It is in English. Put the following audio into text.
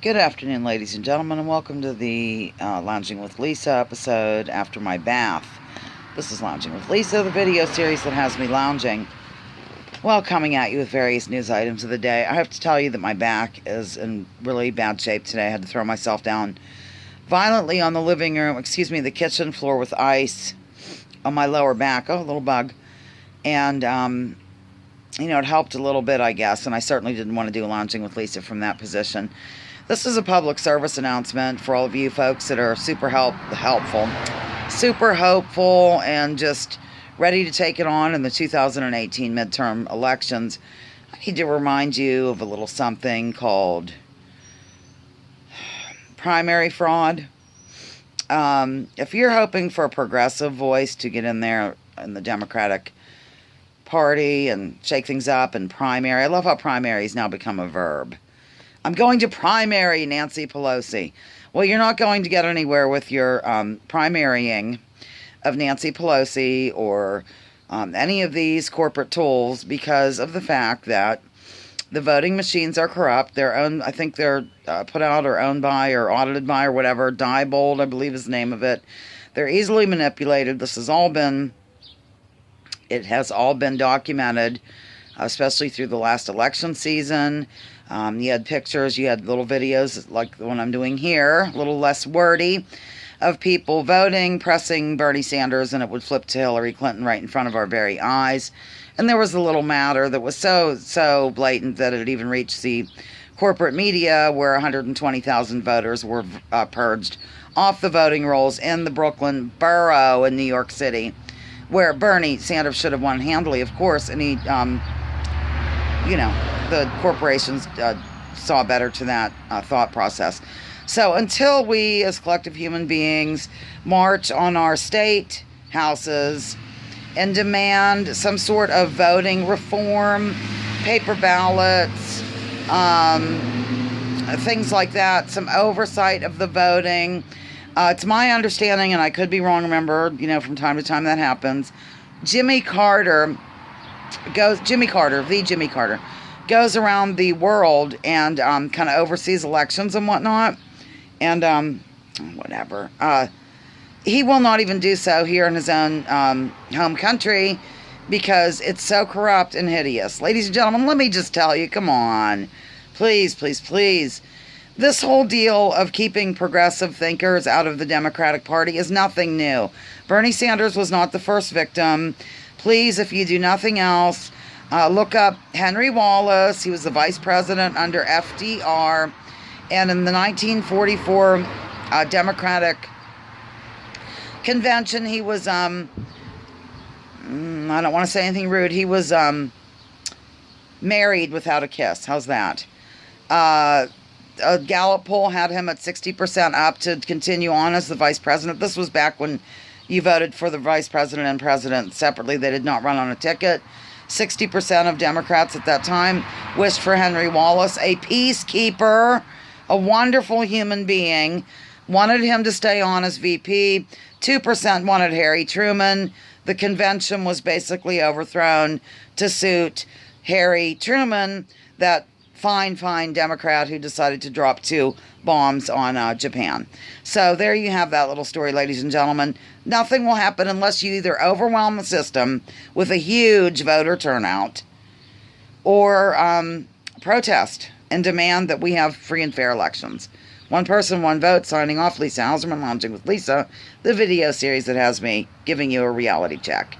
Good afternoon, ladies and gentlemen, and welcome to the Lounging with Lisa episode after my bath. This is Lounging with Lisa, the video series that has me lounging while coming at you with various news items of the day. I have to tell you that my back is in really bad shape today. I had to throw myself down violently on the kitchen floor with ice on my lower back. Oh, a little bug. And, it helped a little bit, I guess, and I certainly didn't want to do Lounging with Lisa from that position. This is a public service announcement for all of you folks that are super helpful, super hopeful, and just ready to take it on in the 2018 midterm elections. I need to remind you of a little something called primary fraud. If you're hoping for a progressive voice to get in there in the Democratic Party and shake things up and primary, I love how primary has now become a verb. I'm going to primary Nancy Pelosi. Well, you're not going to get anywhere with your primarying of Nancy Pelosi or any of these corporate tools because of the fact that the voting machines are corrupt. They're owned, I think they're put out or owned by or audited by or whatever. Diebold, I believe is the name of it. They're easily manipulated. It has all been documented, especially through the last election season. You had pictures, you had little videos like the one I'm doing here, a little less wordy, of people voting, pressing Bernie Sanders, and it would flip to Hillary Clinton right in front of our very eyes. And there was a little matter that was so blatant that it even reached the corporate media where 120,000 voters were purged off the voting rolls in the Brooklyn borough in New York City, where Bernie Sanders should have won handily, of course, and he, the corporations saw better to that thought process. So until we as collective human beings march on our state houses and demand some sort of voting reform, paper ballots, things like that, some oversight of the voting, it's my understanding, and I could be wrong, remember, from time to time that happens, Jimmy Carter, goes around the world and kind of oversees elections and whatnot. And whatever. He will not even do so here in his own home country because it's so corrupt and hideous. Ladies and gentlemen, let me just tell you, come on. Please, please, please. This whole deal of keeping progressive thinkers out of the Democratic Party is nothing new. Bernie Sanders was not the first victim. Please, if you do nothing else, look up Henry Wallace. He was the vice president under FDR. And in the 1944 Democratic Convention, he was, I don't want to say anything rude, he was married without a kiss. How's that? A Gallup poll had him at 60% up to continue on as the vice president. This was back when you voted for the vice president and president separately. They did not run on a ticket. 60% of Democrats at that time wished for Henry Wallace, a peacekeeper, a wonderful human being, wanted him to stay on as VP. 2% wanted Harry Truman. The convention was basically overthrown to suit Harry Truman, that fine Democrat who decided to drop 2 bombs on Japan. So there you have that little story, ladies and gentlemen. Nothing will happen unless you either overwhelm the system with a huge voter turnout or protest and demand that we have free and fair elections. One person, one vote. Signing off, Lisa Hauserman, Lounging with Lisa, the video series that has me giving you a reality check.